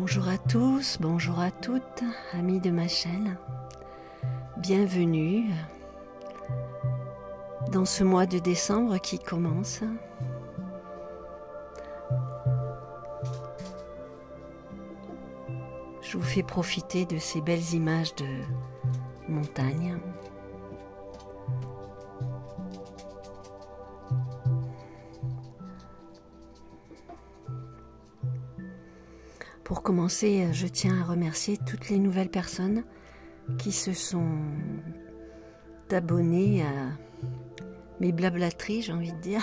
Bonjour à tous, bonjour à toutes, amis de ma chaîne. Bienvenue dans ce mois de décembre qui commence. Je vous fais profiter de ces belles images de montagne. Pour commencer, je tiens à remercier toutes les nouvelles personnes qui se sont abonnées à mes blablateries, j'ai envie de dire.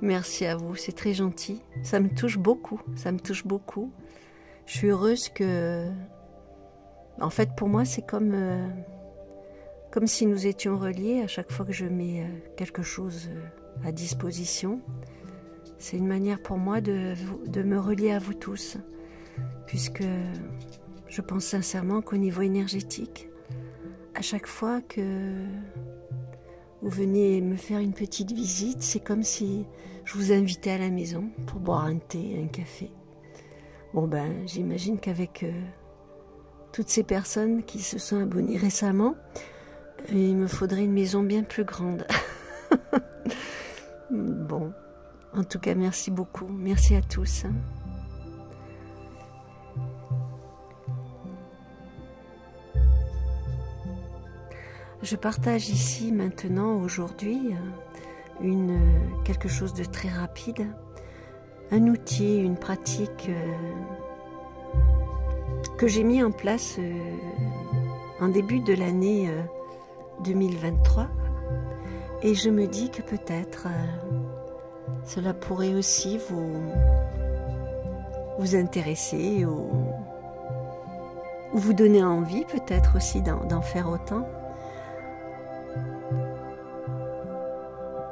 Merci à vous, c'est très gentil. Ça me touche beaucoup, ça me touche beaucoup. Je suis heureuse que... En fait, pour moi, c'est comme si nous étions reliés à chaque fois que je mets quelque chose à disposition. C'est une manière pour moi de me relier à vous tous, puisque je pense sincèrement qu'au niveau énergétique, à chaque fois que vous venez me faire une petite visite, c'est comme si je vous invitais à la maison pour boire un thé, un café. Bon ben, j'imagine qu'avec toutes ces personnes qui se sont abonnées récemment, il me faudrait une maison bien plus grande. Bon. En tout cas, merci beaucoup. Merci à tous. Je partage ici maintenant, aujourd'hui, quelque chose de très rapide. Un outil, une pratique que j'ai mis en place en début de l'année 2023. Et je me dis que peut-être... cela pourrait aussi vous intéresser ou vous donner envie peut-être aussi d'en faire autant.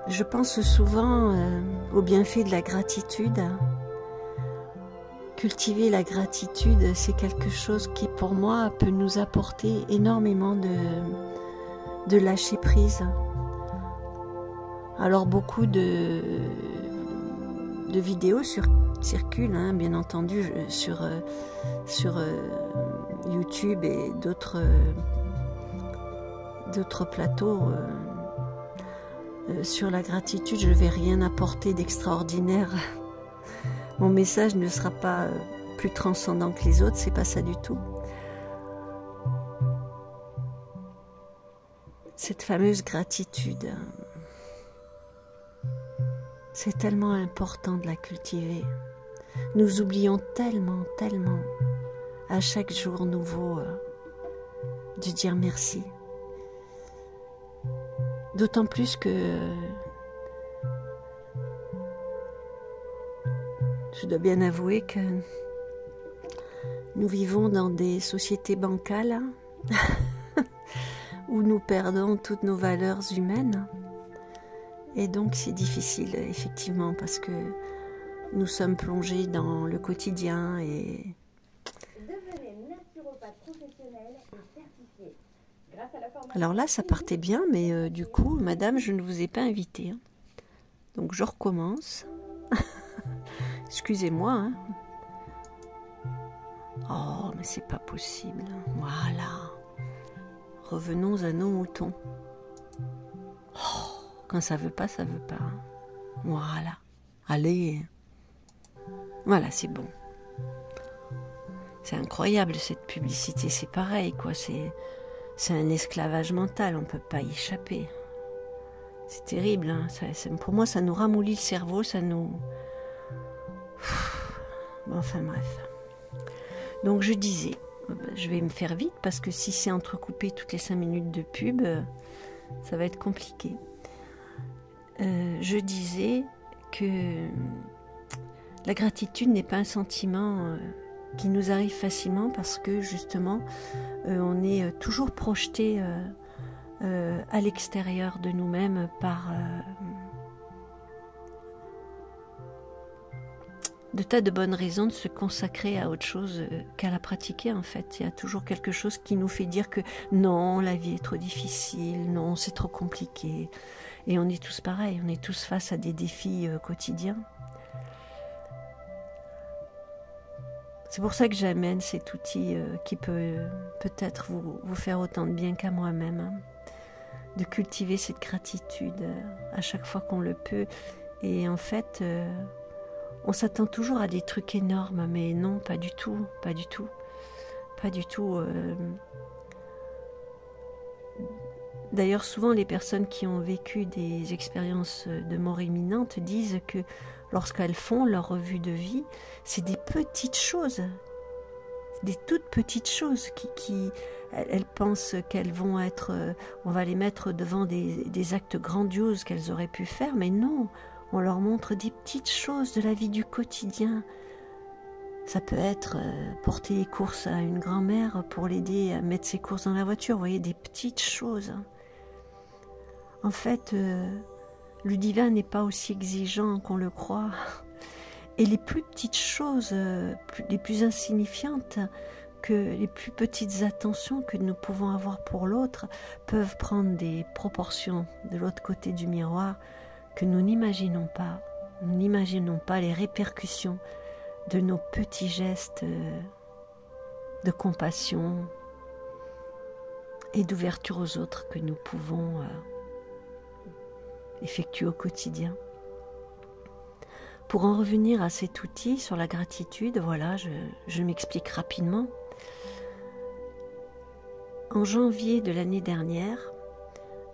Je pense souvent au bienfait de la gratitude. Cultiver la gratitude, c'est quelque chose qui pour moi peut nous apporter énormément de lâcher prise. Alors beaucoup de vidéos circulent, hein, bien entendu, sur YouTube et d'autres plateaux sur la gratitude. Je ne vais rien apporter d'extraordinaire. Mon message ne sera pas plus transcendant que les autres, c'est pas ça du tout. Cette fameuse gratitude, c'est tellement important de la cultiver. Nous oublions tellement, tellement, à chaque jour nouveau, de dire merci. D'autant plus que je dois bien avouer que nous vivons dans des sociétés bancales où nous perdons toutes nos valeurs humaines. Et donc c'est difficile, effectivement, parce que nous sommes plongés dans le quotidien et... Alors là, ça partait bien, mais du coup, madame, je ne vous ai pas invité. Hein. Donc je recommence. Excusez-moi. Hein. Oh, mais c'est pas possible. Voilà. Revenons à nos moutons. Oh. Quand ça veut pas, ça veut pas. Voilà. Allez. Voilà, c'est bon. C'est incroyable cette publicité. C'est pareil, quoi. C'est un esclavage mental. On peut pas y échapper. C'est terrible. Hein. Pour moi, ça nous ramollit le cerveau. Ça nous... Bon, enfin, bref. Donc, je disais, je vais me faire vite parce que si c'est entrecoupé toutes les 5 minutes de pub, ça va être compliqué. Je disais que la gratitude n'est pas un sentiment qui nous arrive facilement parce que justement on est toujours projeté à l'extérieur de nous-mêmes par de tas de bonnes raisons de se consacrer à autre chose qu'à la pratiquer en fait. Il y a toujours quelque chose qui nous fait dire que non, la vie est trop difficile, non, c'est trop compliqué. Et on est tous pareils, on est tous face à des défis quotidiens. C'est pour ça que j'amène cet outil qui peut peut-être vous faire autant de bien qu'à moi-même, hein, de cultiver cette gratitude à chaque fois qu'on le peut. Et en fait, on s'attend toujours à des trucs énormes, mais non, pas du tout, pas du tout, pas du tout. D'ailleurs, souvent, les personnes qui ont vécu des expériences de mort imminente disent que lorsqu'elles font leur revue de vie, c'est des petites choses, des toutes petites choses elles pensent qu'elles vont être, on va les mettre devant des actes grandioses qu'elles auraient pu faire, mais non, on leur montre des petites choses de la vie du quotidien. Ça peut être porter les courses à une grand-mère pour l'aider à mettre ses courses dans la voiture, vous voyez, des petites choses. En fait, le divin n'est pas aussi exigeant qu'on le croit. Et les plus petites choses, les plus insignifiantes, que les plus petites attentions que nous pouvons avoir pour l'autre peuvent prendre des proportions de l'autre côté du miroir que nous n'imaginons pas. Nous n'imaginons pas les répercussions de nos petits gestes de compassion et d'ouverture aux autres que nous pouvons effectuer au quotidien. Pour en revenir à cet outil sur la gratitude, voilà, je m'explique rapidement. En janvier de l'année dernière,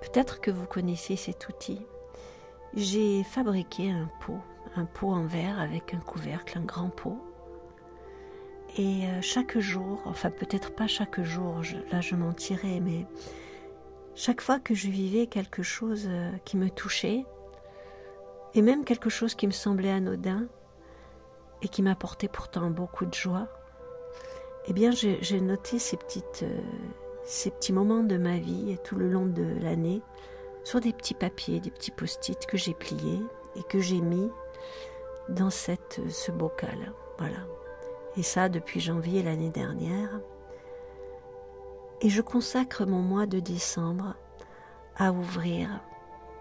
peut-être que vous connaissez cet outil, j'ai fabriqué un pot en verre avec un couvercle, un grand pot. Et chaque jour, enfin peut-être pas chaque jour, là je mentirais, mais chaque fois que je vivais quelque chose qui me touchait, et même quelque chose qui me semblait anodin, et qui m'apportait pourtant beaucoup de joie, eh bien j'ai noté ces petits moments de ma vie tout le long de l'année sur des petits papiers, des petits post-it que j'ai pliés et que j'ai mis dans ce bocal. Voilà. Et ça depuis janvier l'année dernière. Et je consacre mon mois de décembre à ouvrir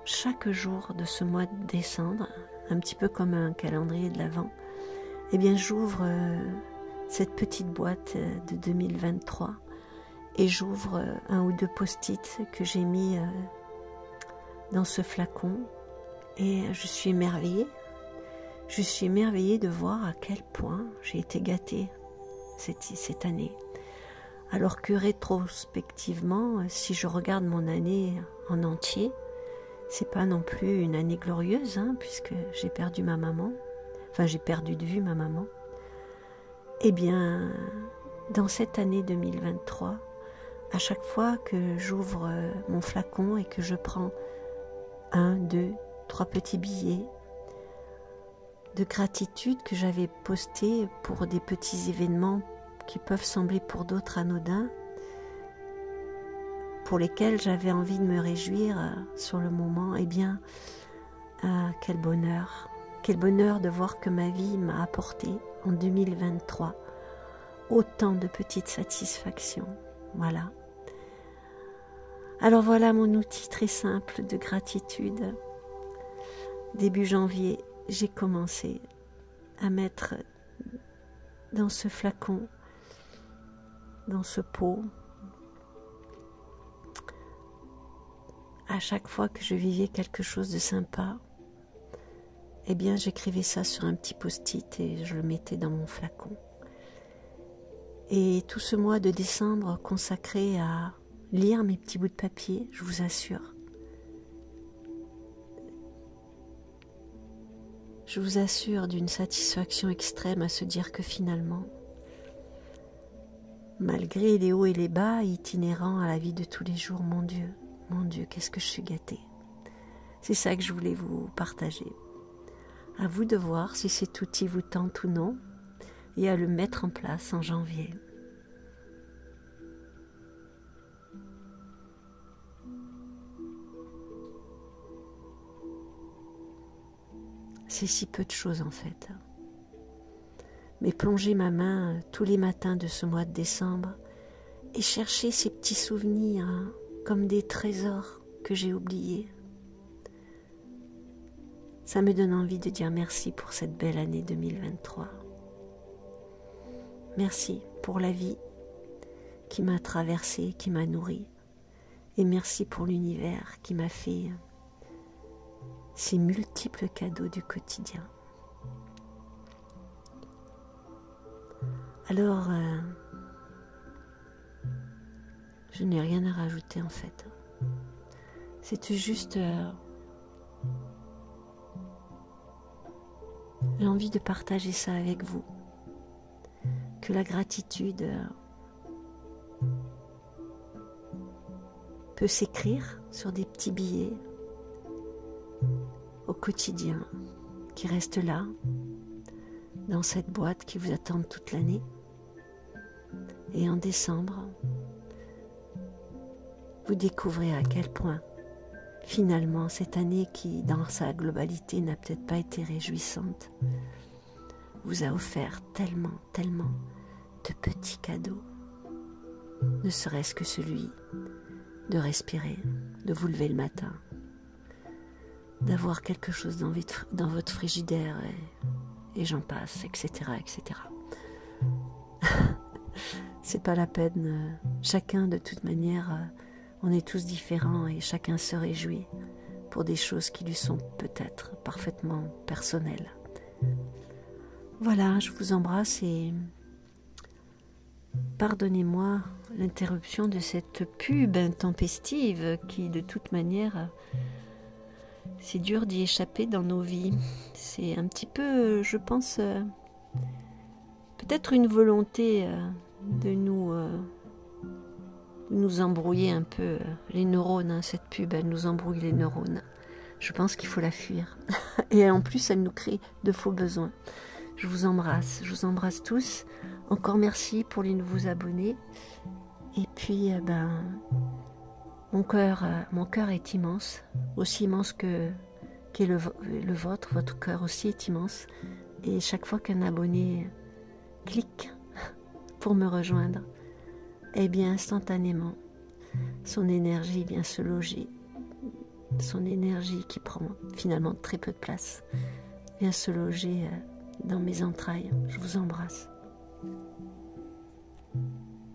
chaque jour de ce mois de décembre, un petit peu comme un calendrier de l'Avent. Eh bien j'ouvre cette petite boîte de 2023 et j'ouvre un ou deux post-it que j'ai mis dans ce flacon et je suis émerveillée. Je suis émerveillée de voir à quel point j'ai été gâtée cette année. Alors que rétrospectivement, si je regarde mon année en entier, c'est pas non plus une année glorieuse, hein, puisque j'ai perdu ma maman. Enfin, j'ai perdu de vue ma maman. Eh bien, dans cette année 2023, à chaque fois que j'ouvre mon flacon et que je prends 1, 2, 3 petits billets de gratitude que j'avais postés pour des petits événements qui peuvent sembler pour d'autres anodins, pour lesquels j'avais envie de me réjouir sur le moment, eh bien, quel bonheur de voir que ma vie m'a apporté en 2023 autant de petites satisfactions. Voilà. Alors voilà mon outil très simple de gratitude. Début janvier, j'ai commencé à mettre dans ce flacon, dans ce pot, à chaque fois que je vivais quelque chose de sympa, eh bien j'écrivais ça sur un petit post-it et je le mettais dans mon flacon. Et tout ce mois de décembre consacré à lire mes petits bouts de papier, je vous assure. Je vous assure d'une satisfaction extrême à se dire que finalement, malgré les hauts et les bas itinérants à la vie de tous les jours, mon Dieu, qu'est-ce que je suis gâtée. C'est ça que je voulais vous partager. À vous de voir si cet outil vous tente ou non et à le mettre en place en janvier. C'est si peu de choses en fait. Mais plonger ma main tous les matins de ce mois de décembre et chercher ces petits souvenirs comme des trésors que j'ai oubliés. Ça me donne envie de dire merci pour cette belle année 2023. merci pour la vie qui m'a traversée, qui m'a nourrie. Et merci pour l'univers qui m'a fait ces multiples cadeaux du quotidien. Alors, je n'ai rien à rajouter en fait. C'était juste l'envie de partager ça avec vous. Que la gratitude peut s'écrire sur des petits billets au quotidien qui restent là, dans cette boîte qui vous attend toute l'année. Et en décembre, vous découvrez à quel point, finalement, cette année qui, dans sa globalité, n'a peut-être pas été réjouissante, vous a offert tellement de petits cadeaux. Ne serait-ce que celui de respirer, de vous lever le matin, d'avoir quelque chose dans votre frigidaire et j'en passe, etc., etc. C'est pas la peine. Chacun, de toute manière, on est tous différents et chacun se réjouit pour des choses qui lui sont peut-être parfaitement personnelles. Voilà, je vous embrasse et pardonnez-moi l'interruption de cette pub intempestive qui, de toute manière, c'est dur d'y échapper dans nos vies. C'est un petit peu, je pense, peut-être une volonté de nous embrouiller un peu les neurones. Hein. Cette pub, elle nous embrouille les neurones. Je pense qu'il faut la fuir. Et en plus, elle nous crée de faux besoins. Je vous embrasse tous. Encore merci pour les nouveaux abonnés. Et puis, mon cœur est immense, aussi immense qu'est le vôtre. Votre cœur aussi est immense. Et chaque fois qu'un abonné clique pour me rejoindre, eh bien, instantanément, son énergie vient se loger. Son énergie qui prend finalement très peu de place vient se loger dans mes entrailles. Je vous embrasse.